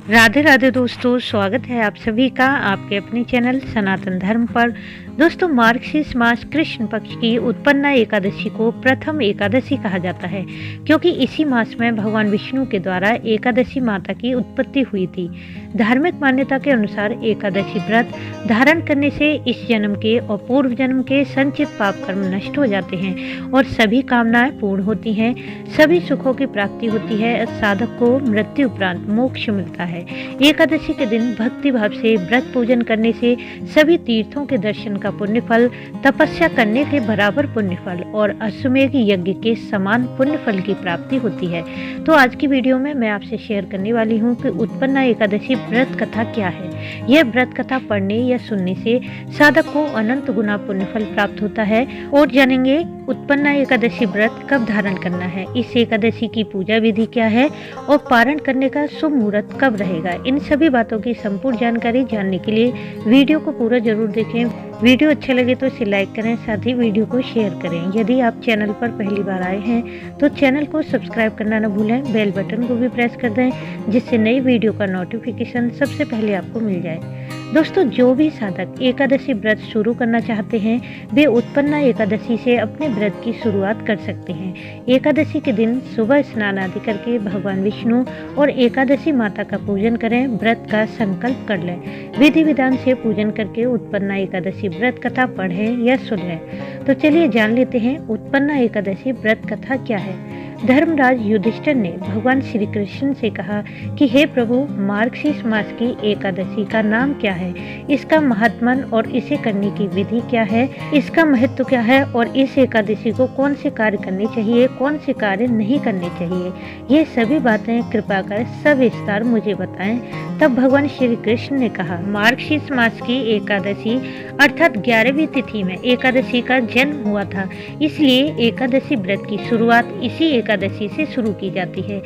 राधे राधे दोस्तों, स्वागत है आप सभी का आपके अपने चैनल सनातन धर्म पर। दोस्तों, मार्गशीर्ष मास कृष्ण पक्ष की उत्पन्ना एकादशी को प्रथम एकादशी कहा जाता है, क्योंकि इसी मास में भगवान विष्णु के द्वारा एकादशी माता की उत्पत्ति हुई थी। धार्मिक मान्यता के अनुसार एकादशी व्रत धारण करने से इस जन्म के और पूर्व जन्म के संचित पाप कर्म नष्ट हो जाते हैं और सभी कामनाएं पूर्ण होती हैं, सभी सुखों की प्राप्ति होती है, साधक को मृत्यु उपरांत मोक्ष मिलता है। एकादशी के दिन भक्ति भाव से व्रत पूजन करने से सभी तीर्थों के दर्शन का पुण्य फल, तपस्या करने के बराबर पुण्य फल और अश्वमेध यज्ञ के समान पुण्य फल की प्राप्ति होती है। तो आज की वीडियो में मैं आपसे शेयर करने वाली हूँ कि उत्पन्ना एकादशी व्रत कथा क्या है। यह व्रत कथा पढ़ने या सुनने से साधक को अनंत गुना पुण्य फल प्राप्त होता है। और जानेंगे उत्पन्ना एकादशी व्रत कब धारण करना है, इस एकादशी की पूजा विधि क्या है और पारण करने का शुभ मुहूर्त कब रहेगा। इन सभी बातों की संपूर्ण जानकारी जानने के लिए वीडियो को पूरा जरूर देखें। वीडियो अच्छा लगे तो इसे लाइक करें, साथ ही वीडियो को शेयर करें। यदि आप चैनल पर पहली बार आए हैं तो चैनल को सब्सक्राइब करना न भूलें, बेल बटन को भी प्रेस कर दें जिससे नई वीडियो का नोटिफिकेशन सबसे पहले आपको मिल जाए। दोस्तों, जो भी साधक एकादशी व्रत शुरू करना चाहते हैं वे उत्पन्ना एकादशी से अपने व्रत की शुरुआत कर सकते हैं। एकादशी के दिन सुबह स्नान आदि करके भगवान विष्णु और एकादशी माता का पूजन करें, व्रत का संकल्प कर लें। विधि विधान से पूजन करके उत्पन्ना एकादशी व्रत कथा पढ़ें या सुनें। तो चलिए जान लेते हैं उत्पन्ना एकादशी व्रत कथा क्या है। धर्मराज युधिष्ठिर ने भगवान श्री कृष्ण से कहा कि हे प्रभु, मार्गशीर्ष मास की एकादशी का नाम क्या है, इसका महात्मन और इसे करने की विधि क्या है, इसका महत्व क्या है और इस एकादशी को कौन से कार्य करने चाहिए, कौन से कार्य नहीं करने चाहिए, ये सभी बातें कृपा कर सविस्तार मुझे बताएं। तब भगवान श्री कृष्ण ने कहा, मार्गशीर्ष मास की एकादशी अर्थात 11वीं तिथि में एकादशी का जन्म हुआ था, इसलिए एकादशी व्रत की शुरुआत इसी एकादशी से शुरू की जाती है।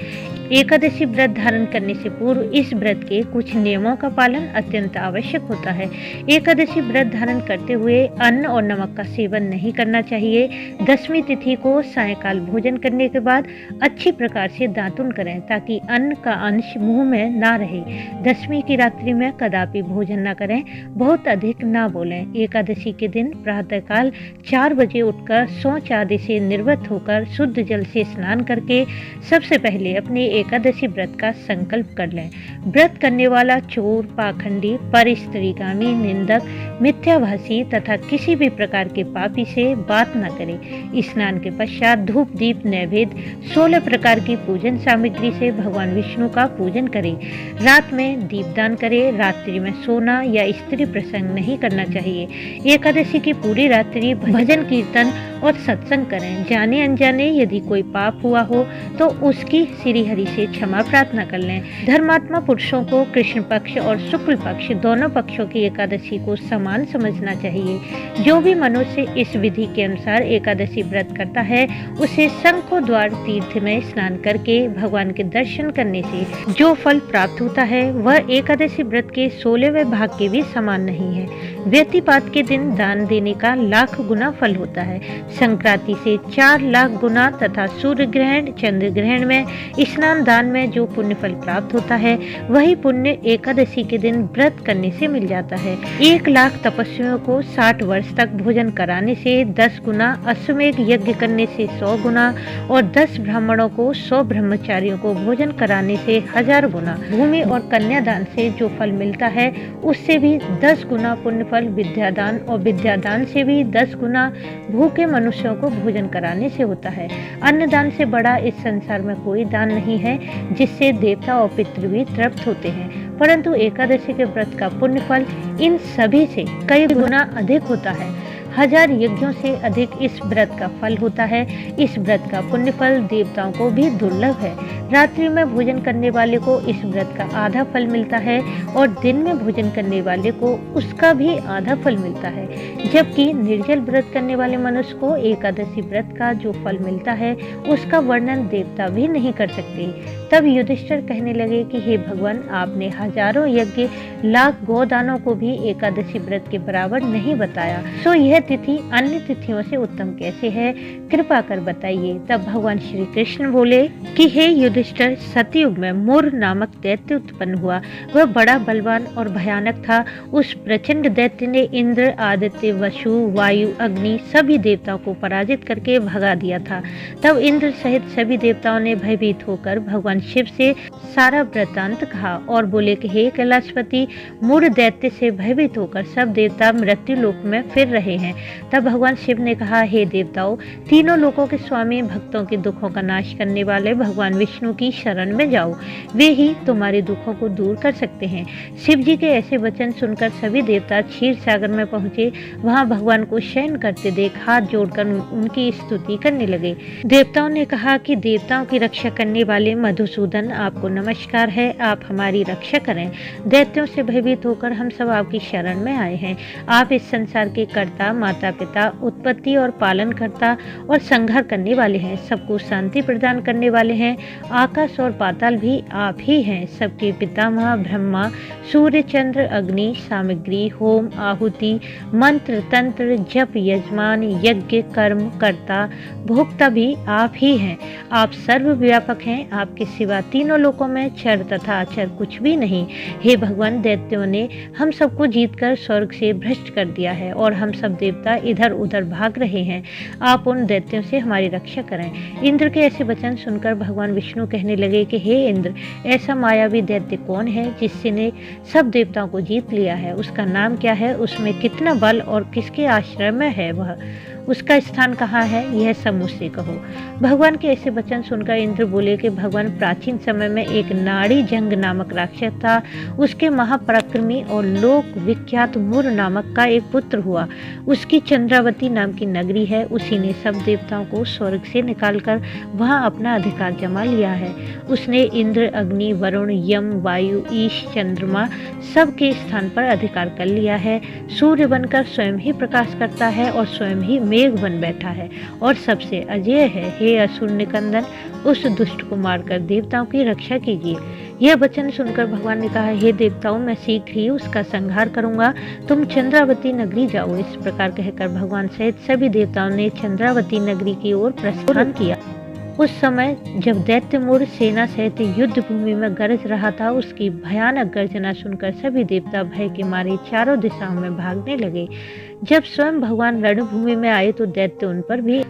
एकादशी व्रत धारण करने से पूर्व इस व्रत के कुछ नियमों का पालन अत्यंत आवश्यक होता है। एकादशी व्रत धारण करते हुए अन्न और नमक का सेवन नहीं करना चाहिए। 10वीं तिथि को सायंकाल भोजन करने के बाद अच्छी प्रकार से दातुन करें ताकि अन्न का अंश मुंह में ना रहे। 10वीं की रात्रि में कदापि भोजन न करें, बहुत अधिक ना बोलें। एकादशी के दिन प्रातःकाल 4 बजे उठकर शौच आदि से निर्वृत्त होकर शुद्ध जल से स्नान करके सबसे पहले अपने एकादशी व्रत का संकल्प कर लें। व्रत करने वाला चोर, पाखंडी, परस्त्रीगामी, निंदक, मिथ्याभाषी तथा किसी भी प्रकार के पापी से बात न करे। स्नान के पश्चात धूप दीप नैवेद्य 16 प्रकार की पूजन सामग्री से भगवान विष्णु का पूजन करे। रात में दीपदान करे। रात्रि में सोना या स्त्री प्रसंग नहीं करना चाहिए। एकादशी की पूरी रात्रि भजन कीर्तन और सत्संग करें। जाने अनजाने यदि कोई पाप हुआ हो तो उसकी श्री हरि से क्षमा प्रार्थना कर लें। धर्मात्मा पुरुषों को कृष्ण पक्ष और शुक्ल पक्ष दोनों पक्षों की एकादशी को समान समझना चाहिए। जो भी मनुष्य इस विधि के अनुसार एकादशी व्रत करता है उसे शंखो द्वार तीर्थ में स्नान करके भगवान के दर्शन करने से जो फल प्राप्त होता है वह एकादशी व्रत के 16वें भाग के भी समान नहीं है। व्यतिपात के दिन दान देने का लाख गुना फल होता है। संक्रांति से 4 लाख गुना तथा सूर्य ग्रहण, चंद्र ग्रहण में, स्नान दान में जो पुण्य फल प्राप्त होता है वही पुण्य एकादशी के दिन व्रत करने से मिल जाता है। 1 लाख तपस्वियों को 60 वर्ष तक भोजन कराने से 10 गुना, अश्वमेध यज्ञ करने से 100 गुना और 10 ब्राह्मणों को 100 ब्रह्मचारियों को भोजन कराने से 1000 गुना, भूमि और कन्यादान से जो फल मिलता है उससे भी 10 गुना पुण्य फल, विद्यादान और विद्यादान से भी 10 गुना, भूखे मनुष्यों को भोजन कराने से होता है। अन्नदान से बड़ा इस संसार में कोई दान नहीं है जिससे देवता और पितृ भी तृप्त होते हैं, परंतु एकादशी के व्रत का पुण्य फल इन सभी से कई गुना अधिक होता है। 1000 यज्ञों से अधिक इस व्रत का फल होता है। इस व्रत का पुण्य फल देवताओं को भी दुर्लभ है। रात्रि में भोजन करने वाले को इस व्रत का आधा फल मिलता है और दिन में भोजन करने वाले को उसका भी आधा फल मिलता है, जबकि निर्जल व्रत करने वाले मनुष्य को एकादशी व्रत का जो फल मिलता है उसका वर्णन देवता भी नहीं कर सकते। तब युधिष्ठिर कहने लगे कि हे भगवान, आपने हजारों यज्ञ, लाख गोदानों को भी एकादशी व्रत के बराबर नहीं बताया, तो यह तिथि अन्य तिथियों से उत्तम कैसे है, कृपा कर बताइए। तब भगवान श्री कृष्ण बोले कि हे युधिष्ठिर, सतयुग में मुर नामक दैत्य उत्पन्न हुआ। वह बड़ा बलवान और भयानक था। उस प्रचंड दैत्य ने इंद्र, आदित्य, वसु, वायु, अग्नि सभी देवताओं को पराजित करके भगा दिया था। तब इंद्र सहित सभी देवताओं ने भयभीत होकर भगवान शिव से सारा वृत्तांत कहा और बोले कि हे कैलाशपति, मूढ़ दैत्य से भयभीत होकर सब देवता मृत्यु लोक में फिर रहे हैं। तब भगवान शिव ने कहा, हे देवताओं, तीनों लोकों के स्वामी, भक्तों के दुखों का नाश करने वाले भगवान विष्णु की शरण में जाओ, वे ही तुम्हारे दुखों को दूर कर सकते हैं। शिव जी के ऐसे वचन सुनकर सभी देवता क्षीर सागर में पहुंचे। वहां भगवान को शयन करते देख हाथ जोड़कर उनकी स्तुति करने लगे। देवताओं ने कहा कि देवताओं की रक्षा करने वाले मधुसूदन, आपको नमस्कार है, आप हमारी रक्षा करें। दैत्यों से भयभीत होकर हम सब आपकी शरण में आए हैं। आप इस संसार के कर्ता, माता पिता, उत्पत्ति और पालन करता और संहार करने वाले हैं। सबको शांति प्रदान करने वाले हैं। आकाश और पाताल भी आप ही हैं। सबके पितामह ब्रह्मा, सूर्य, चंद्र, अग्नि, सामग्री, होम, आहुति, मंत्र, तंत्र, जप, यजमान, यज्ञ, कर्म, कर्ता, भोक्ता भी आप ही हैं। आप सर्वव्यापक हैं। आपके सिवा तीनों लोकों में चर तथा अचर कुछ भी नहीं। हे भगवान, दैत्यों ने हम सबको जीतकर स्वर्ग से भ्रष्ट कर दिया है और हम सब देवता इधर उधर भाग रहे हैं। आप उन दैत्यों से हमारी रक्षा करें। इंद्र के ऐसे वचन सुनकर भगवान विष्णु कहने लगे कि हे इंद्र, ऐसा मायावी दैत्य कौन है जिससे ने सब देवताओं को जीत लिया है? उसका नाम क्या है? उसमें कितना बल और किसके आश्रय में है वह? उसका स्थान कहाँ है? यह सब मुझसे कहो। भगवान के ऐसे वचन सुनकर इंद्र बोले कि भगवान, प्राचीन समय में एक नाड़ी जंग नामक राक्षस था। उसके महापराक्रमी और लोक विख्यात मुर नामक का एक पुत्र हुआ। उसकी चंद्रावती नाम की नगरी है। उसी ने सब देवताओं को स्वर्ग से निकालकर वहां अपना अधिकार जमा लिया है। उसने इंद्र, अग्नि, वरुण, यम, वायु, ईश, चंद्रमा सबके स्थान पर अधिकार कर लिया है। सूर्य बनकर स्वयं ही प्रकाश करता है और स्वयं ही मेघ बन बैठा है और सबसे अजेय है। हे असुर निकंदन, उस दुष्ट को मारकर देवताओं की रक्षा कीजिए। यह वचन सुनकर भगवान ने कहा, हे देवताओं, मैं शीघ्र ही उसका संहार करूंगा। तुम चंद्रावती नगरी जाओ। इस प्रकार कहकर भगवान सहित सभी देवताओं ने चंद्रावती नगरी की ओर प्रस्थान किया। उस समय जब दैत्य मूढ़ सेना सहित युद्ध भूमि में गरज रहा था, उसकी भयानक गर्जना सुनकर सभी देवता भय के मारे चारों दिशाओं में भागने लगे। जब स्वयं भगवान रणभूमि में आए तो दैत्य उन पर भी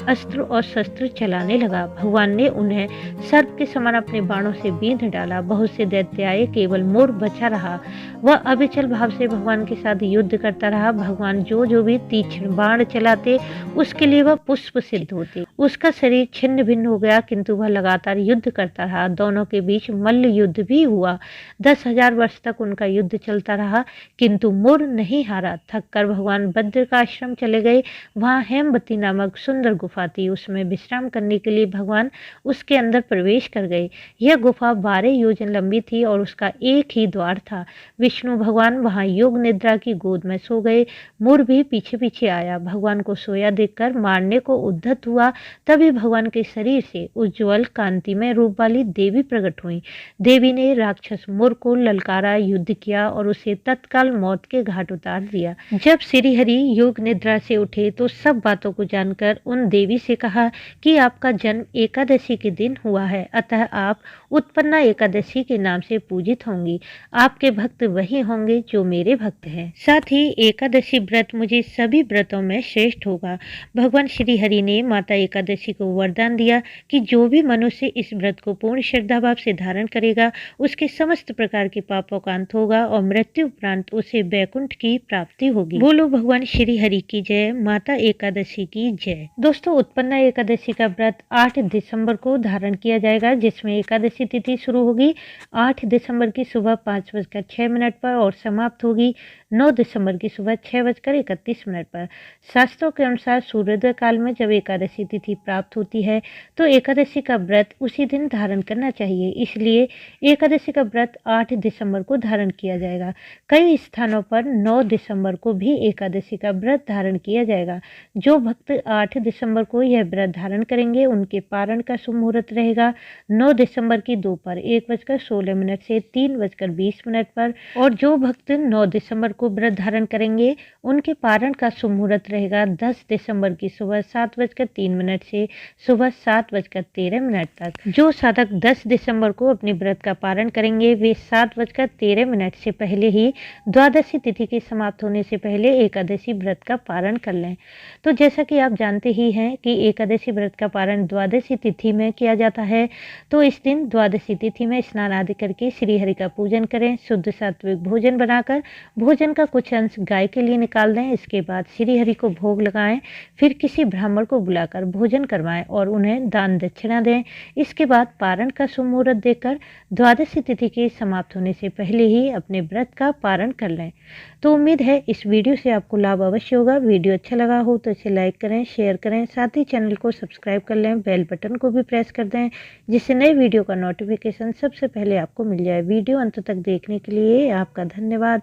अस्त्र और शस्त्र चलाने लगा। भगवान ने उन्हें सर्प के समान अपने बाणों से बींध डाला। बहुत से दैत्य आए, केवल मोर बचा रहा। वह अविचल भाव से भगवान के साथ युद्ध करता रहा। भगवान जो भी तीक्ष्ण बाण चलाते, उसके लिए वह पुष्प सिद्ध होते। उसका शरीर छिन्न भिन्न हो गया, किंतु वह लगातार युद्ध करता रहा। दोनों के बीच मल्ल युद्ध भी हुआ। 10,000 वर्ष तक उनका युद्ध चलता रहा, किंतु मोर नहीं हारा। थक कर भगवान बद्र का आश्रम चले गए। वहां हेमवती नामक सुंदर गुफा थी। उसमें विश्राम करने के लिए भगवान उसके अंदर प्रवेश कर गए। यह गुफा 12 योजन लंबी थी और उसका एक ही द्वार था। विष्णु भगवान वहां योग निद्रा की गोद में सो गए। मुर भी पीछे पीछे आया। भगवान को सोया देखकर मारने को उद्धत हुआ। तभी भगवान के शरीर से उज्ज्वल कांति में रूप वाली देवी प्रकट हुई। देवी ने राक्षस मुर को ललकारा, युद्ध किया और उसे तत्काल मौत के घाट उतार दिया। जब श्री हरि योग निद्रा से उठे तो सब बातों को जानकर उन देवी से कहा कि आपका जन्म एकादशी के दिन हुआ है, अतः आप उत्पन्ना एकादशी के नाम से पूजित होंगी। आपके भक्त वही होंगे जो मेरे भक्त हैं। साथ ही एकादशी व्रत मुझे सभी व्रतों में श्रेष्ठ होगा। भगवान श्री हरि ने माता एकादशी को वरदान दिया कि जो भी मनुष्य इस व्रत को पूर्ण श्रद्धा भाव से धारण करेगा, उसके समस्त प्रकार के पापों का अंत होगा और मृत्यु उपरांत उसे वैकुंठ की प्राप्ति होगी। बोलो भगवान श्री हरि की जय, माता एकादशी की जय। दोस्तों, उत्पन्ना एकादशी का व्रत 8 दिसंबर को धारण किया जाएगा, जिसमें एकादशी तिथि शुरू होगी 8 दिसंबर की सुबह 5:06 पर और समाप्त होगी 9 दिसंबर की सुबह 6:31 पर। शास्त्रों के अनुसार सूर्योदय काल में जब एकादशी तिथि प्राप्त होती है तो एकादशी का व्रत उसी दिन धारण करना चाहिए। इसलिए एकादशी का व्रत 8 दिसंबर को धारण किया जाएगा। कई स्थानों पर 9 दिसंबर को भी एकादशी का व्रत धारण किया जाएगा। जो भक्त 8 दिसंबर को यह व्रत धारण करेंगे उनके पारण का शुभ मुहूर्त रहेगा 9 दिसंबर की दोपहर 1:16 से 3:20 पर। और जो भक्त 9 दिसंबर को व्रत धारण करेंगे उनके पारण का शुभ मुहूर्त रहेगा 10 दिसंबर की सुबह 7:03 से सुबह 7:13 तक। जो साधक 10 दिसंबर को अपने व्रत का पारण करेंगे वे 7:13 से पहले ही द्वादशी तिथि के समाप्त होने से पहले एकादशी व्रत का पारण कर लें। तो जैसा कि आप जानते ही हैं कि एकादशी व्रत का पारण द्वादशी तिथि में किया जाता है। तो इस दिन द्वादशी तिथि में स्नान आदि करके श्री हरि का पूजन करें, शुद्ध सात्विक भोजन बनाकर भोजन का कुछ अंश गाय के लिए निकाल दें। इसके बाद श्री हरि को भोग लगाएं, फिर किसी ब्राह्मण को बुलाकर भोजन करवाएं और उन्हें दान दक्षिणा दें। इसके बाद पारण का शुभ मुहूर्त देकर द्वादशी तिथि के समाप्त होने से पहले ही अपने व्रत का पारण कर लें। तो उम्मीद है इस वीडियो से आपको लाभ अवश्य होगा। वीडियो अच्छा लगा हो तो इसे लाइक करें, शेयर करें, साथ ही चैनल को सब्सक्राइब कर लें, बेल बटन को भी प्रेस कर दें जिससे नए वीडियो का नोटिफिकेशन सबसे पहले आपको मिल जाए। वीडियो अंत तक देखने के लिए आपका धन्यवाद।